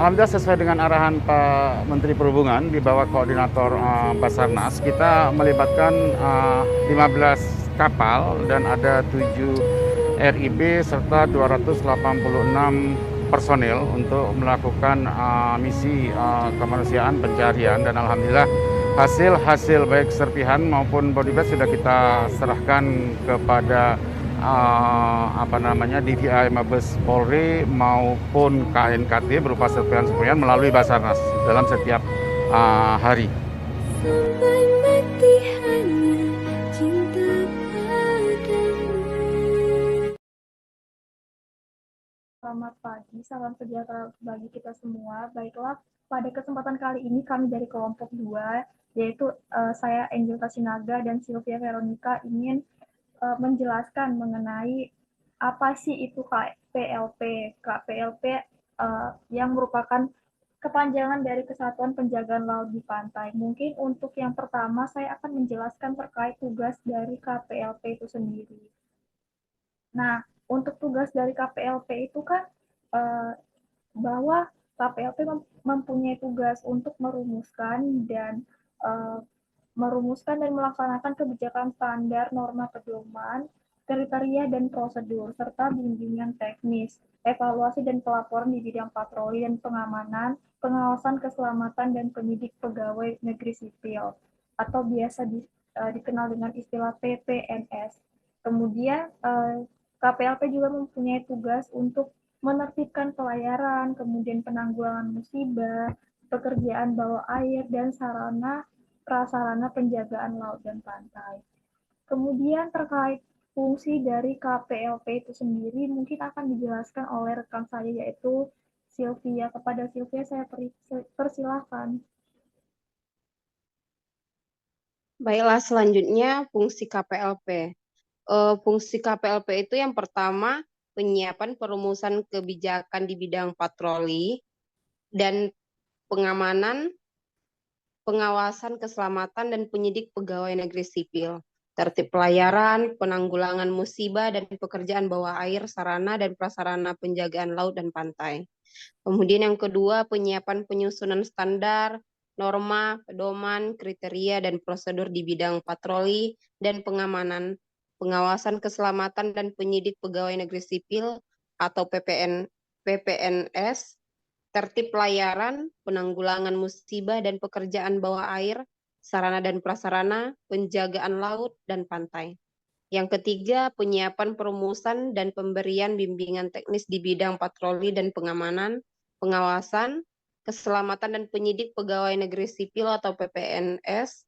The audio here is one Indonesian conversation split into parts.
Alhamdulillah sesuai dengan arahan Pak Menteri Perhubungan di bawah koordinator Basarnas, kita melibatkan 15 kapal dan ada 7 RIB serta 286 personil untuk melakukan misi kemanusiaan pencarian, dan alhamdulillah hasil baik serpihan maupun bodybag sudah kita serahkan kepada DVI Mabes Polri maupun KNKT berupa serpihan-serpihan melalui Basarnas dalam setiap hari. Sampai mati hanya cinta padamu. Selamat pagi, salam sejahtera bagi kita semua. Baiklah, pada kesempatan kali ini kami dari kelompok 2, yaitu saya Angel Kasinaga dan Sylvia Veronica ingin menjelaskan mengenai apa sih itu KPLP. KPLP yang merupakan kepanjangan dari Kesatuan Penjagaan Laut di Pantai. Mungkin untuk yang pertama saya akan menjelaskan terkait tugas dari KPLP itu sendiri. Nah, untuk tugas dari KPLP itu kan bahwa KPLP mempunyai tugas untuk merumuskan dan melaksanakan kebijakan standar, norma pedoman, kriteria dan prosedur, serta bimbingan teknis, evaluasi dan pelaporan di bidang patroli dan pengamanan, pengawasan keselamatan dan penyidik pegawai negeri sipil, atau biasa dikenal dengan istilah PPNS. Kemudian KPLP juga mempunyai tugas untuk menertibkan pelayaran, kemudian penanggulangan musibah, pekerjaan bawah air, dan sarana prasarana penjagaan laut dan pantai. Kemudian terkait fungsi dari KPLP itu sendiri mungkin akan dijelaskan oleh rekan saya yaitu Sylvia. Kepada Sylvia saya persilahkan. Baiklah, selanjutnya fungsi KPLP. Fungsi KPLP itu yang pertama, penyiapan perumusan kebijakan di bidang patroli dan pengamanan, pengawasan keselamatan dan penyidik pegawai negeri sipil, tertib pelayaran, penanggulangan musibah dan pekerjaan bawah air, sarana dan prasarana penjagaan laut dan pantai. Kemudian yang kedua, penyiapan penyusunan standar, norma, pedoman, kriteria, dan prosedur di bidang patroli dan pengamanan, pengawasan keselamatan dan penyidik pegawai negeri sipil atau PPNS, tertib pelayaran, penanggulangan musibah dan pekerjaan bawah air, sarana dan prasarana, penjagaan laut dan pantai. Yang ketiga, penyiapan perumusan dan pemberian bimbingan teknis di bidang patroli dan pengamanan, pengawasan, keselamatan dan penyidik pegawai negeri sipil atau PPNS,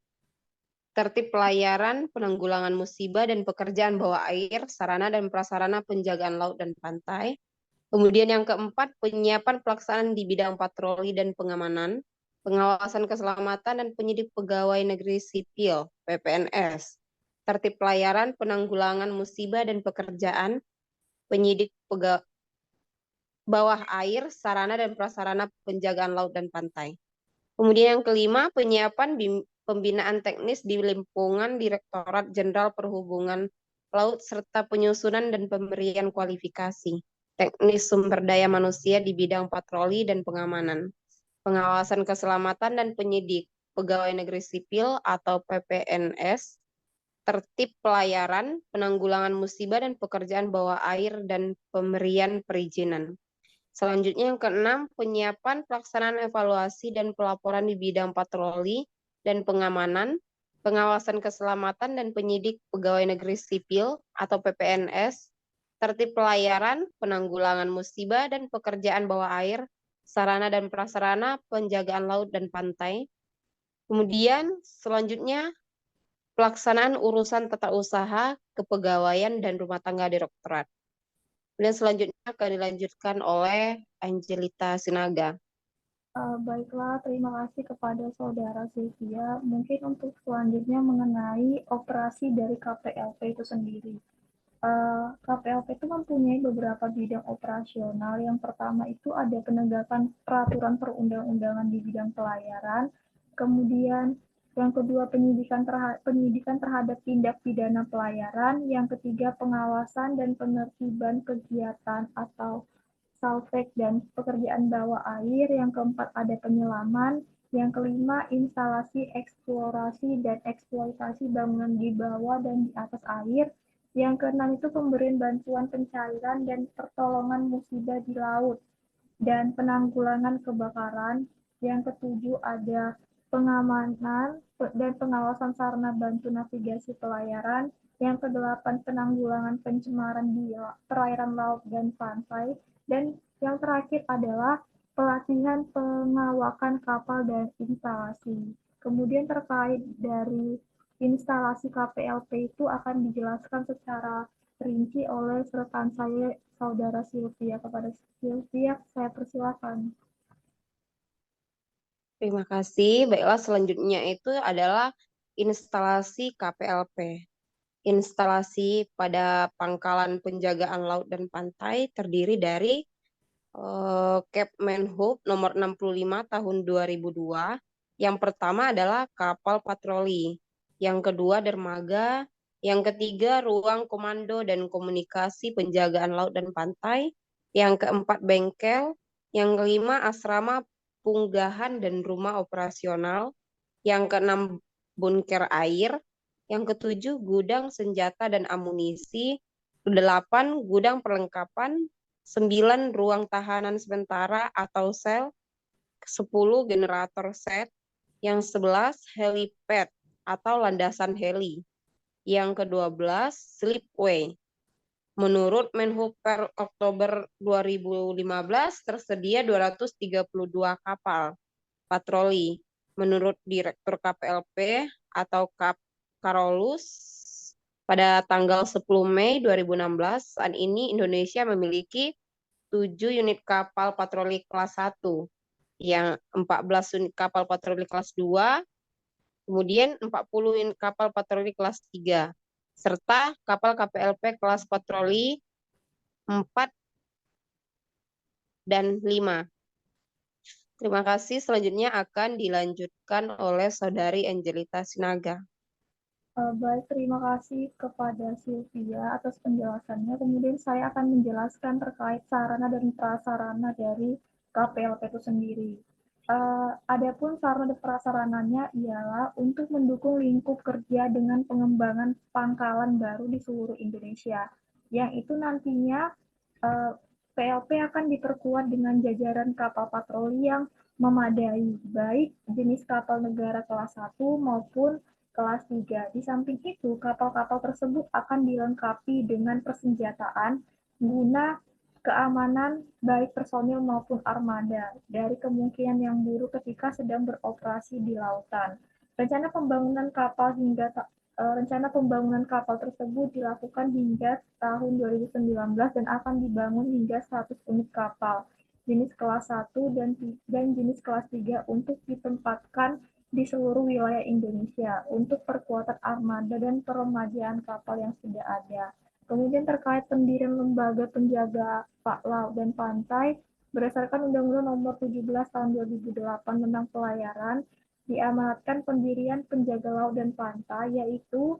tertib pelayaran, penanggulangan musibah dan pekerjaan bawah air, sarana dan prasarana penjagaan laut dan pantai. Kemudian yang keempat, penyiapan pelaksanaan di bidang patroli dan pengamanan, pengawasan keselamatan dan penyidik pegawai negeri sipil, PPNS, tertib pelayaran, penanggulangan musibah dan pekerjaan, penyidik bawah air, sarana dan prasarana penjagaan laut dan pantai. Kemudian yang kelima, penyiapan pembinaan teknis di lingkungan Direktorat Jenderal Perhubungan Laut serta penyusunan dan pemberian kualifikasi teknis sumber daya manusia di bidang patroli dan pengamanan, pengawasan keselamatan dan penyidik pegawai negeri sipil atau PPNS, tertib pelayaran, penanggulangan musibah dan pekerjaan bawah air dan pemberian perizinan. Selanjutnya yang keenam, penyiapan pelaksanaan evaluasi dan pelaporan di bidang patroli dan pengamanan, pengawasan keselamatan dan penyidik pegawai negeri sipil atau PPNS, tertib pelayaran, penanggulangan musibah dan pekerjaan bawah air, sarana dan prasarana penjagaan laut dan pantai. Kemudian selanjutnya pelaksanaan urusan tata usaha, kepegawaian dan rumah tangga Direktorat. Dan selanjutnya akan dilanjutkan oleh Angelita Sinaga. Baiklah, terima kasih kepada saudara Sylvia. Mungkin untuk selanjutnya mengenai operasi dari KPLP itu sendiri. KPLP itu mempunyai beberapa bidang operasional. Yang pertama itu ada penegakan peraturan perundang-undangan di bidang pelayaran. Kemudian yang kedua penyidikan terhadap tindak pidana pelayaran. Yang ketiga pengawasan dan penertiban kegiatan atau salvage dan pekerjaan bawah air, yang keempat ada penyelaman, yang kelima instalasi eksplorasi dan eksploitasi bangunan di bawah dan di atas air, yang keenam itu pemberian bantuan pencairan dan pertolongan musibah di laut dan penanggulangan kebakaran. Yang ketujuh ada pengamanan dan pengawasan sarana bantu navigasi pelayaran. Yang kedelapan penanggulangan pencemaran di perairan laut dan pantai. Dan yang terakhir adalah pelatihan pengawakan kapal dan instalasi. Kemudian terkait dari instalasi KPLP itu akan dijelaskan secara rinci oleh rekan saya, Saudara Sylvia. Kepada Sylvia, saya persilakan. Terima kasih. Baiklah, selanjutnya itu adalah instalasi KPLP. Instalasi pada pangkalan penjagaan laut dan pantai terdiri dari Kepmenhub nomor 65 tahun 2002. Yang pertama adalah kapal patroli, yang kedua dermaga, yang ketiga ruang komando dan komunikasi penjagaan laut dan pantai, yang keempat bengkel, yang kelima asrama punggahan dan rumah operasional, yang keenam bunker air, yang ketujuh gudang senjata dan amunisi, 8 gudang perlengkapan, 9 ruang tahanan sementara atau sel, 10 generator set, yang 11 helipad atau landasan heli, yang ke-12 slipway. Menurut Menhub per Oktober 2015 tersedia 232 kapal patroli. Menurut Direktur KPLP atau Karolus, pada tanggal 10 Mei 2016, saat ini Indonesia memiliki 7 unit kapal patroli kelas 1, yang 14 unit kapal patroli kelas 2, kemudian 40 unit kapal patroli kelas 3, serta kapal KPLP kelas patroli 4 dan 5. Terima kasih. Selanjutnya akan dilanjutkan oleh Saudari Angelita Sinaga. Baik, terima kasih kepada Sylvia atas penjelasannya. Kemudian saya akan menjelaskan terkait sarana dan prasarana dari KPLP itu sendiri. Adapun sarana dan prasarananya ialah untuk mendukung lingkup kerja dengan pengembangan pangkalan baru di seluruh Indonesia, yang itu nantinya PLP akan diperkuat dengan jajaran kapal patroli yang memadai, baik jenis kapal negara kelas 1 maupun kelas 3. Di samping itu, kapal-kapal tersebut akan dilengkapi dengan persenjataan guna keamanan baik personil maupun armada dari kemungkinan yang buruk ketika sedang beroperasi di lautan. Rencana pembangunan kapal tersebut dilakukan hingga tahun 2019 dan akan dibangun hingga 100 unit kapal jenis kelas 1 dan jenis kelas 3 untuk ditempatkan di seluruh wilayah Indonesia untuk perkuatan armada dan peremajaan kapal yang sudah ada. Kemudian terkait pendirian lembaga penjaga laut dan pantai, berdasarkan Undang-Undang Nomor 17 Tahun 2008 tentang pelayaran, diamanatkan pendirian penjaga laut dan pantai, yaitu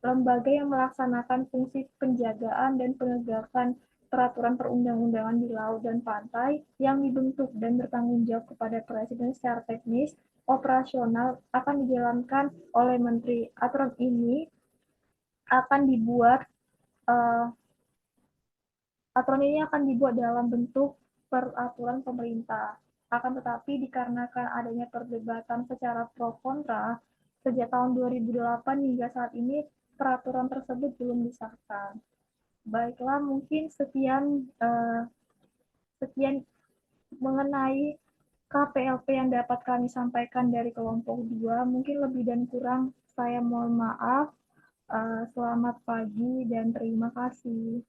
lembaga yang melaksanakan fungsi penjagaan dan penegakan peraturan perundang-undangan di laut dan pantai yang dibentuk dan bertanggung jawab kepada Presiden secara teknis, operasional akan dijalankan oleh Menteri. Aturan ini akan dibuat dalam bentuk peraturan pemerintah. Akan tetapi dikarenakan adanya perdebatan secara pro kontra sejak tahun 2008 hingga saat ini, peraturan tersebut belum disahkan. Baiklah, mungkin sekian mengenai KPLP yang dapat kami sampaikan dari kelompok 2. Mungkin lebih dan kurang saya mohon maaf. Selamat pagi dan terima kasih.